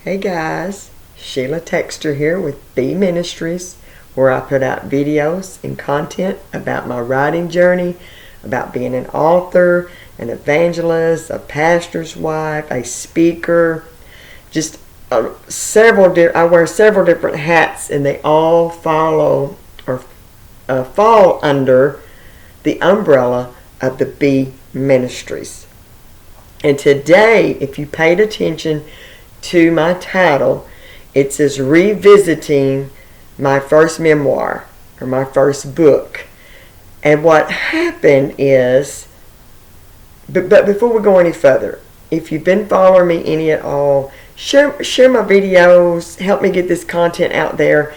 Hey guys, Sheila Texter here with B Ministries, where I put out videos and content about my writing journey, about being an author, an evangelist, a pastor's wife, a speaker, just I wear several different hats, and they all follow or fall under the umbrella of the B Ministries. And today, if you paid attention to my title, it says Revisiting My First Memoir, or my first book. And what happened is, but before we go any further, if you've been following me any at all, share my videos, help me get this content out there.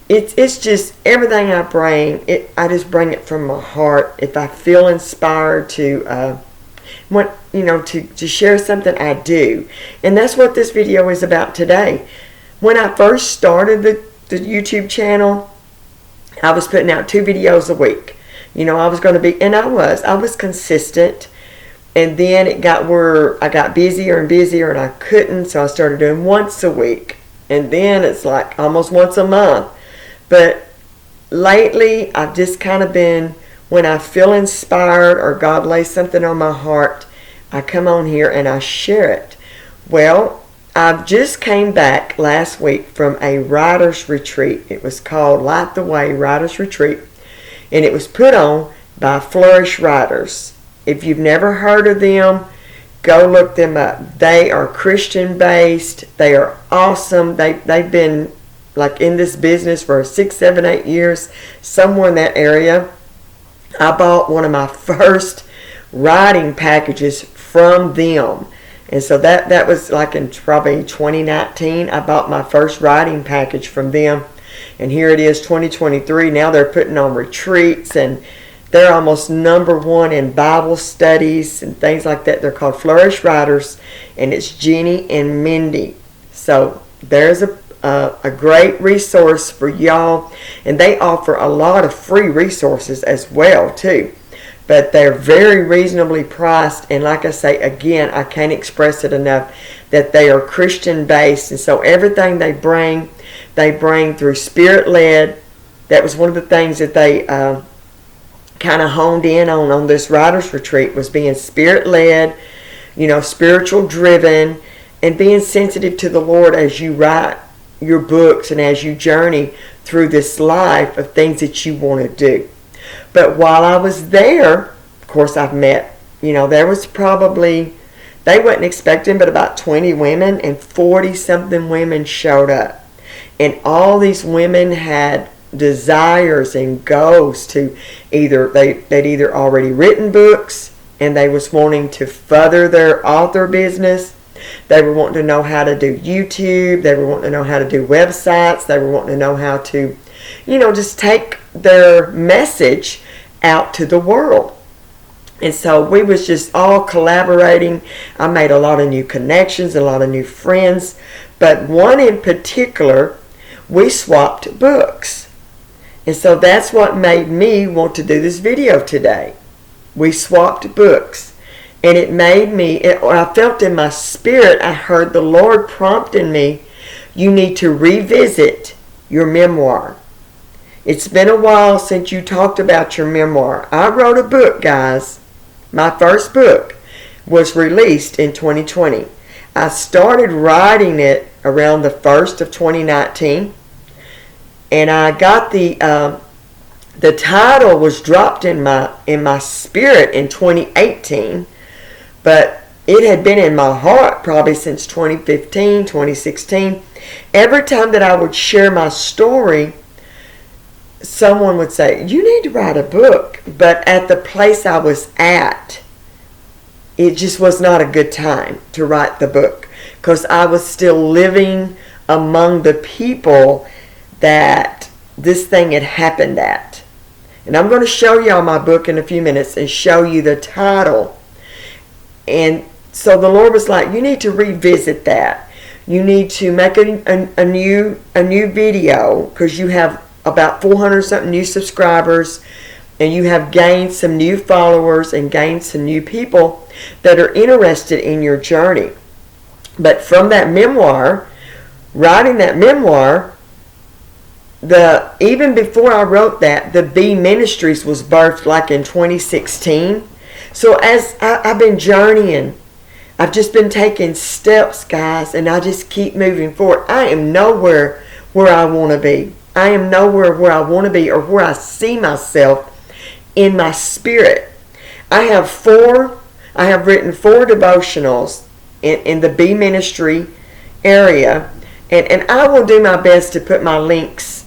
It's just everything I bring, I just bring it from my heart. If I feel inspired to to share something, I do. And that's what this video is about today. When I first started the YouTube channel, I was putting out 2 videos a week. I was going to be, and I was consistent. And then it got where I got busier and busier and I couldn't, so I started doing once a week. And then it's like almost once a month. But lately, I've just kind of been, when I feel inspired or God lays something on my heart, I come on here and I share it. Well, I've just came back last week from a writer's retreat. It was called Light the Way Writer's Retreat, and it was put on by Flourish Writers. If you've never heard of them, go look them up. They are Christian based. They are awesome. They've been like in this business for 6, 7, 8 years, somewhere in that area. I bought one of my first writing packages from them. And so that was like in probably 2019. I bought my first writing package from them. And here it is, 2023. Now they're putting on retreats, and they're almost #1 in Bible studies and things like that. They're called Flourish Writers, and it's Jenny and Mindy. So there's a great resource for y'all, and they offer a lot of free resources as well too, but they're very reasonably priced. And like I say again, I can't express it enough that they are Christian based, and so everything they bring through spirit led. That was one of the things that they kind of honed in on this writers retreat, was being spirit led, spiritual driven, and being sensitive to the Lord as you write your books and as you journey through this life of things that you want to do. But while I was there, of course, I've met, there was probably, they wasn't expecting but about 20 women, and 40 something women showed up. And all these women had desires and goals to they'd either already written books and they was wanting to further their author business. They were wanting to know how to do YouTube. They were wanting to know how to do websites. They were wanting to know how to, just take their message out to the world. And so we was just all collaborating. I made a lot of new connections, a lot of new friends. But one in particular, we swapped books. And so that's what made me want to do this video today. We swapped books. And it made me, I felt in my spirit, I heard the Lord prompting me, you need to revisit your memoir. It's been a while since you talked about your memoir. I wrote a book, guys. My first book was released in 2020. I started writing it around the 1st of 2019. And I got the title was dropped in my spirit in 2018. But it had been in my heart probably since 2015, 2016. Every time that I would share my story, someone would say, you need to write a book. But at the place I was at, it just was not a good time to write the book, because I was still living among the people that this thing had happened at. And I'm going to show y'all my book in a few minutes and show you the title. And so the Lord was like, you need to revisit that. You need to make a new video, because you have about 400 something new subscribers, and you have gained some new followers and gained some new people that are interested in your journey. But from that memoir, writing that memoir, even before I wrote that, the Be Ministries was birthed like in 2016. So as I've been journeying, I've just been taking steps, guys, and I just keep moving forward. I am nowhere where I want to be. I am nowhere where I want to be or where I see myself in my spirit. I have written 4 devotionals in the Be Ministry area, and I will do my best to put my links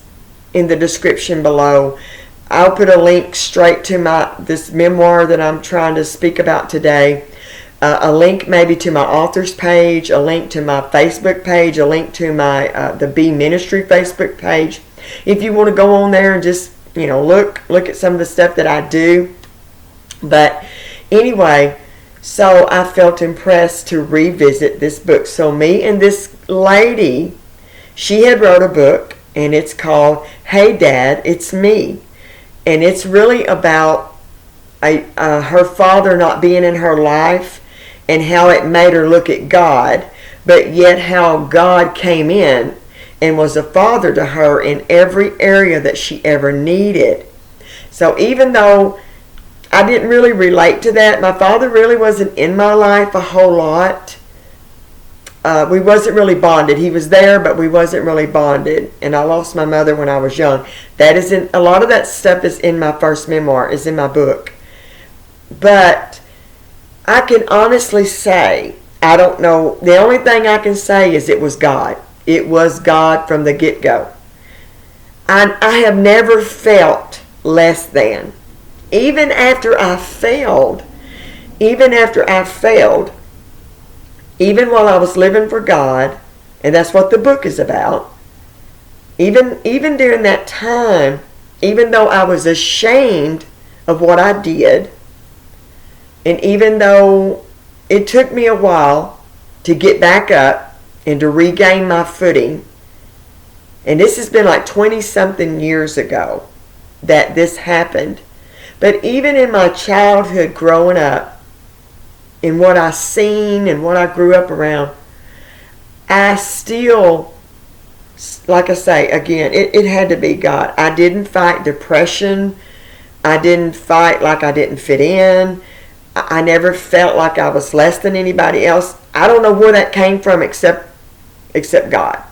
in the description below. I'll put a link straight to this memoir that I'm trying to speak about today, a link maybe to my author's page, a link to my Facebook page, a link to my the Be Ministry Facebook page. If you want to go on there and just look at some of the stuff that I do. But anyway, so I felt impressed to revisit this book. So me and this lady, she had wrote a book, and it's called Hey Dad, It's Me. And it's really about her father not being in her life and how it made her look at God, but yet how God came in and was a father to her in every area that she ever needed. So even though I didn't really relate to that, my father really wasn't in my life a whole lot. We wasn't really bonded. He was there, but we wasn't really bonded. And I lost my mother when I was young. A lot of that stuff is in my first memoir, is in my book. But I can honestly say, I don't know. The only thing I can say is it was God. It was God from the get-go. I have never felt less than. Even after I failed, even while I was living for God, and that's what the book is about, even during that time, even though I was ashamed of what I did, and even though it took me a while to get back up and to regain my footing, and this has been like 20-something years ago that this happened, but even in my childhood growing up, in what I seen and what I grew up around, I still, like I say, again, it had to be God. I didn't fight depression. I didn't fight like I didn't fit in. I never felt like I was less than anybody else. I don't know where that came from except God.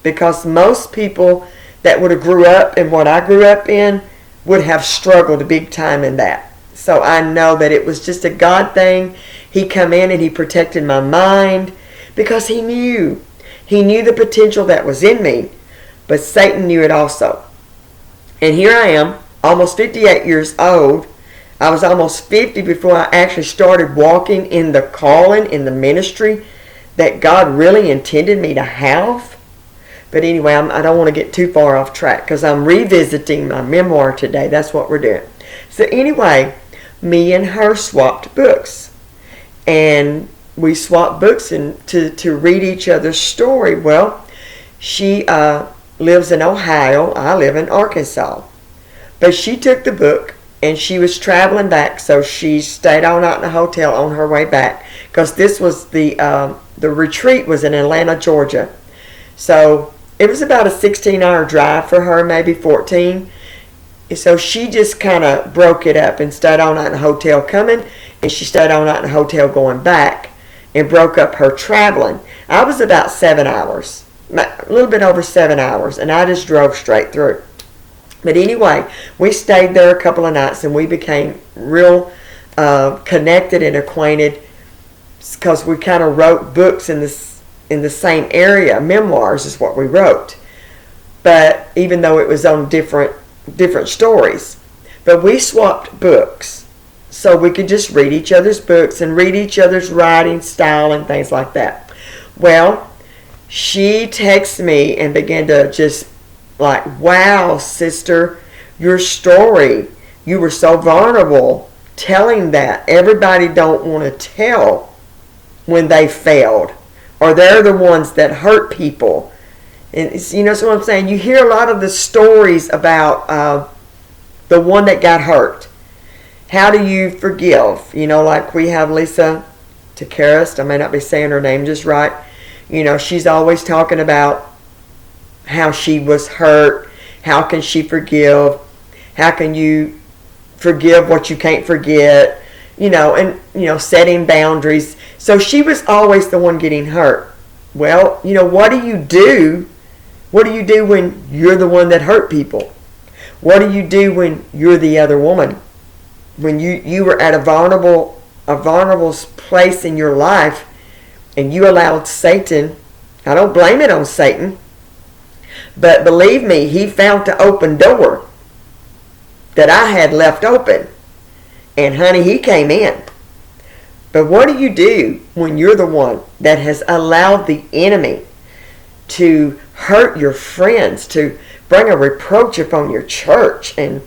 Because most people that would have grew up in what I grew up in would have struggled big time in that. So I know that it was just a God thing. He come in and he protected my mind because he knew the potential that was in me, but Satan knew it also. And here I am, almost 58 years old. I was almost 50 before I actually started walking in the calling, in the ministry that God really intended me to have. But anyway, I don't want to get too far off track because I'm revisiting my memoir today. That's what we're doing. So anyway, me and her swapped books. And we swapped books to read each other's story. Well, she lives in Ohio. I live in Arkansas. But she took the book and she was traveling back, so she stayed all night in a hotel on her way back because this was the retreat was in Atlanta, Georgia. So it was about a 16-hour drive for her, maybe 14. So she just kind of broke it up and stayed all night in a hotel coming, and she stayed all night in a hotel going back, and broke up her traveling. I was about 7 hours, a little bit over 7 hours, and I just drove straight through. But anyway, we stayed there a couple of nights, and we became real connected and acquainted because we kind of wrote books in the same area. Memoirs is what we wrote, but even though it was on different stories. But we swapped books so we could just read each other's books and read each other's writing style and things like that. Well, she texted me and began to just like, wow, sister, your story, you were so vulnerable telling that. Everybody don't want to tell when they failed, or they're the ones that hurt people. And so what I'm saying, you hear a lot of the stories about the one that got hurt. How do you forgive? Like we have Lisa Takaris, I may not be saying her name just right. She's always talking about how she was hurt. How can she forgive? How can you forgive what you can't forget? Setting boundaries. So she was always the one getting hurt. Well, what do you do? What do you do when you're the one that hurt people? What do you do when you're the other woman? When you were at a vulnerable place in your life and you allowed Satan, I don't blame it on Satan, but believe me, he found the open door that I had left open. And honey, he came in. But what do you do when you're the one that has allowed the enemy to hurt your friends, to bring a reproach upon your church, and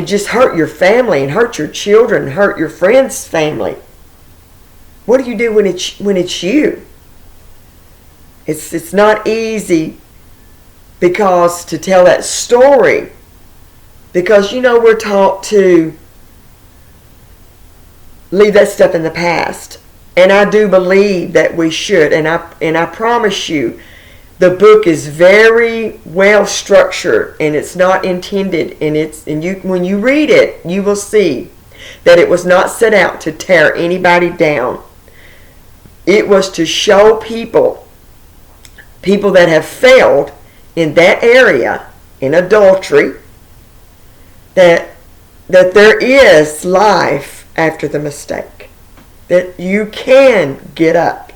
just hurt your family, and hurt your children, and hurt your friends' family? What do you do when it's you? It's not easy because to tell that story, because we're taught to leave that stuff in the past, and I do believe that we should, and I promise you, the book is very well structured, and it's not intended, when you read it, you will see that it was not set out to tear anybody down. It was to show people that have failed in that area, in adultery, that there is life after the mistake, that you can get up.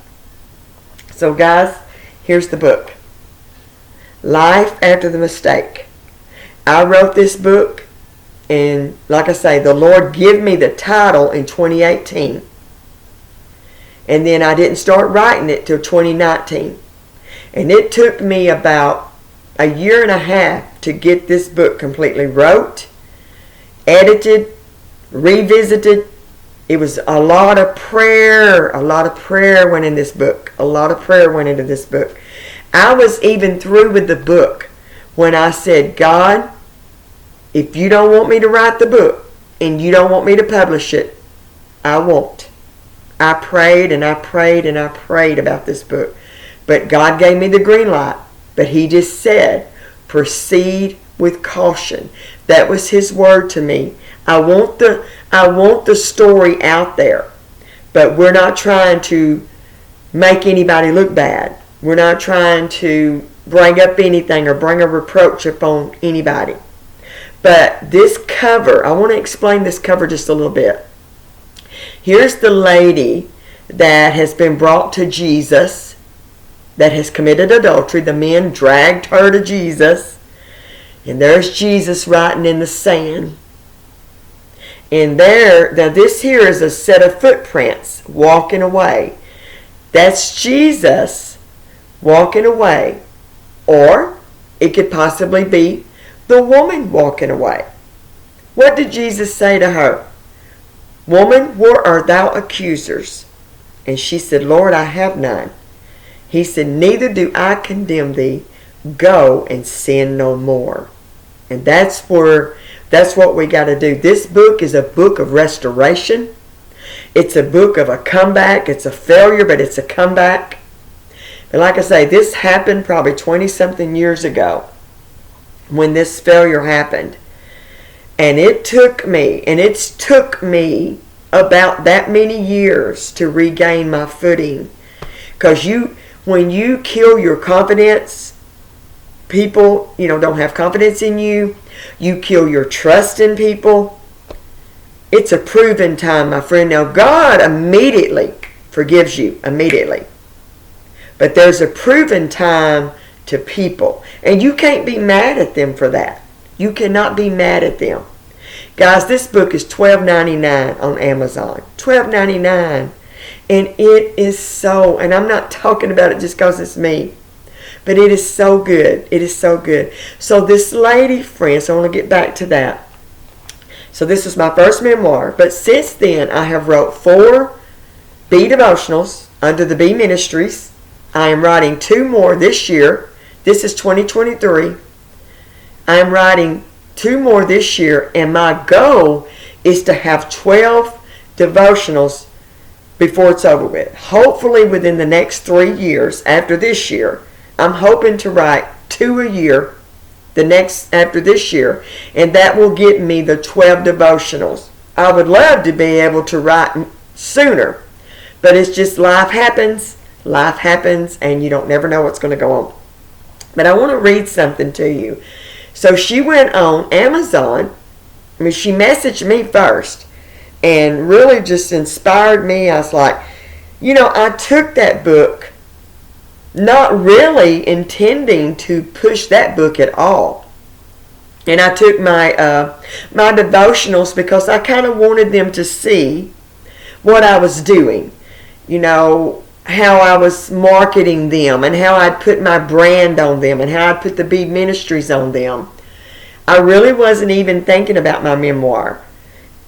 So guys, here's the book, Life After the Mistake. I wrote this book, and like I say, the Lord gave me the title in 2018, and then I didn't start writing it till 2019, and it took me about a year and a half to get this book completely wrote, edited, revisited. It was a lot of prayer. A lot of prayer went in this book. A lot of prayer went into this book. I was even through with the book when I said, God, if you don't want me to write the book and you don't want me to publish it, I won't. I prayed and I prayed and I prayed about this book. But God gave me the green light. But he just said, proceed with caution. That was his word to me. I want the story out there, but we're not trying to make anybody look bad. We're not trying to bring up anything or bring a reproach upon anybody. But this cover, I want to explain this cover just a little bit. Here's the lady that has been brought to Jesus, that has committed adultery. The men dragged her to Jesus, and there's Jesus writing in the sand. And now this here is a set of footprints walking away. That's Jesus walking away. Or it could possibly be the woman walking away. What did Jesus say to her? Woman, where are thou accusers? And she said, Lord, I have none. He said, neither do I condemn thee. Go and sin no more. And that's what we got to do. This book is a book of restoration. It's a book of a comeback. It's a failure, but it's a comeback. But like I say, this happened probably 20-something years ago when this failure happened. And it's took me about that many years to regain my footing. Because when you kill your confidence, people, don't have confidence in you. You kill your trust in people. It's a proven time, my friend. Now, God immediately forgives you, immediately. But there's a proven time to people. And you can't be mad at them for that. You cannot be mad at them. Guys, this book is $12.99 on Amazon. $12.99. And it is so, and I'm not talking about it just because it's me, but it is so good. It is so good. So this lady friend, so I want to get back to that. So this was my first memoir, but since then I have wrote 4 B devotionals under the B Ministries. I am writing 2 more this year. This is 2023. I am writing 2 more this year, and my goal is to have 12 devotionals before it's over with. Hopefully within the next 3 years after this year, I'm hoping to write 2 a year, the next after this year, and that will get me the 12 devotionals. I would love to be able to write sooner, but it's just life happens, and you don't never know what's going to go on. But I want to read something to you. So she went on Amazon. I mean, she messaged me first and really just inspired me. I was like, I took that book not really intending to push that book at all. And I took my my devotionals because I kind of wanted them to see what I was doing, how I was marketing them and how I'd put my brand on them and how I'd put the Be Ministries on them. I really wasn't even thinking about my memoir,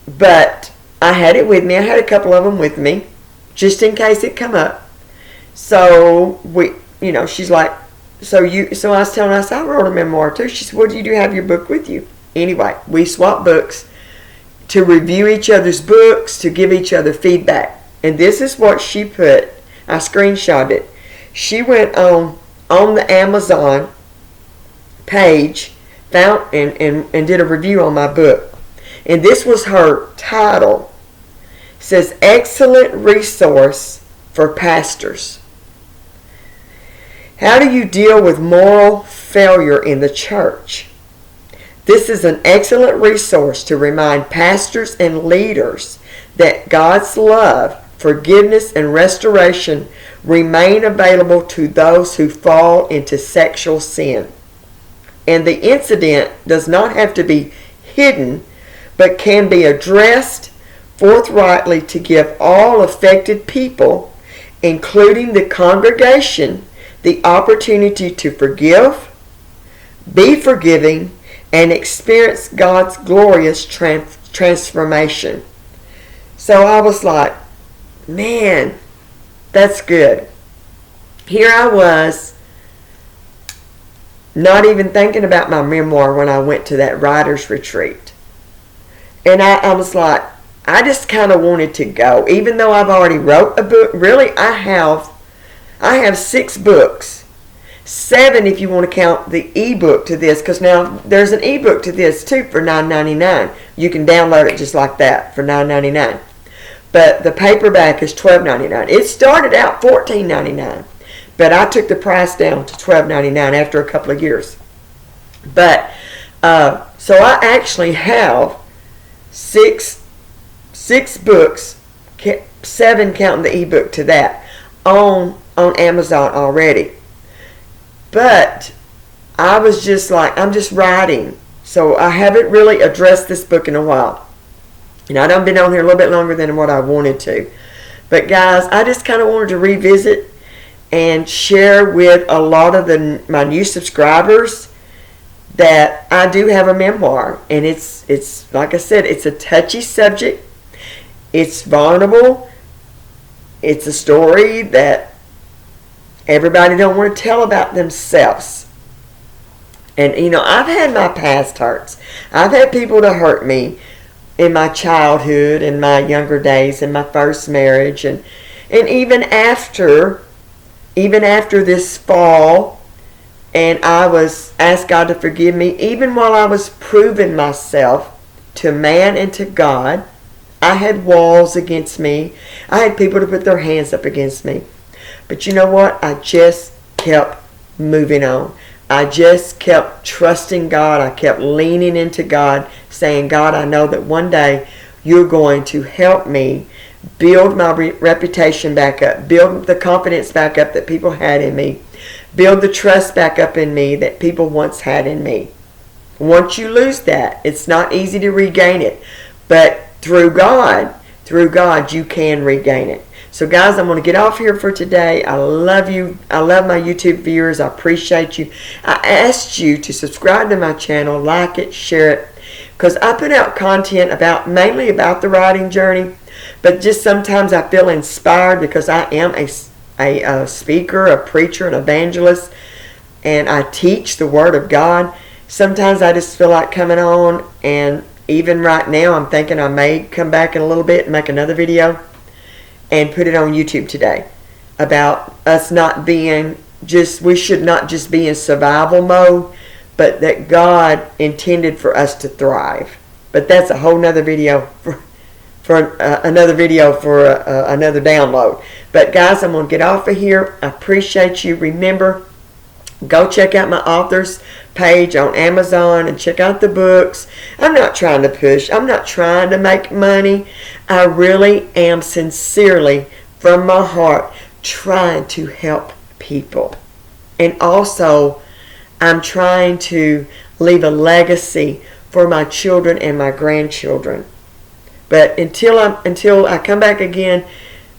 but I had it with me. I had a couple of them with me just in case it come up. So she's like, so I was telling her, I wrote a memoir too. She said, well, do you have your book with you? Anyway, we swapped books to review each other's books, to give each other feedback. And this is what she put. I screenshot it. She went on the Amazon page, found and did a review on my book. And this was her title. It says, excellent resource for pastors. How do you deal with moral failure in the church? This is an excellent resource to remind pastors and leaders that God's love, forgiveness, and restoration remain available to those who fall into sexual sin. And the incident does not have to be hidden, but can be addressed forthrightly to give all affected people, including the congregation, the opportunity to forgive, be forgiving, and experience God's glorious transformation. So I was like, man, that's good. Here I was, not even thinking about my memoir when I went to that writer's retreat. And I was like, I just kind of wanted to go. Even though I've already wrote a book, really I have 6 books. 7 if you want to count the ebook to this, because now there's an ebook to this too for $9.99. You can download it just like that for $9.99. But the paperback is $12.99. It started out $14.99, but I took the price down to $12.99 after a couple of years. But so I actually have 6 books, 7 counting the ebook to that, on Amazon already. But I was just like, I'm just writing. So I haven't really addressed this book in a while. And I done been on here a little bit longer than what I wanted to. But guys, I just kind of wanted to revisit and share with a lot of my new subscribers that I do have a memoir. And it's like I said, it's a touchy subject. It's vulnerable. It's a story that everybody don't want to tell about themselves. And I've had my past hurts. I've had people to hurt me in my childhood, in my younger days, in my first marriage, and even after this fall, and I was asked God to forgive me, even while I was proving myself to man and to God. I had walls against me. I had people to put their hands up against me. But you know what? I just kept moving on. I just kept trusting God. I kept leaning into God, saying, God, I know that one day you're going to help me build my reputation back up, build the confidence back up that people had in me, build the trust back up in me that people once had in me. Once you lose that, it's not easy to regain it. But through God, you can regain it. So guys, I'm going to get off here for today. I love you. I love my YouTube viewers. I appreciate you. I asked you to subscribe to my channel, like it, share it, because I put out content mainly about the writing journey, but just sometimes I feel inspired because I am a speaker, a preacher, an evangelist, and I teach the Word of God. Sometimes I just feel like coming on, and even right now I'm thinking I may come back in a little bit and make another video and put it on YouTube today about us not being we should not just be in survival mode, but that God intended for us to thrive. But that's a whole nother video for another download. But guys, I'm going to get off of here. I appreciate you. Remember, go check out my author's page on Amazon and check out the books. I'm not trying to push. I'm not trying to make money. I really am sincerely, from my heart, trying to help people. And also, I'm trying to leave a legacy for my children and my grandchildren. But until I come back again,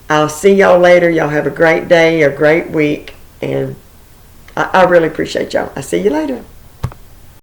I'll see y'all later. Y'all have a great day, a great week, and I really appreciate y'all. I'll see you later.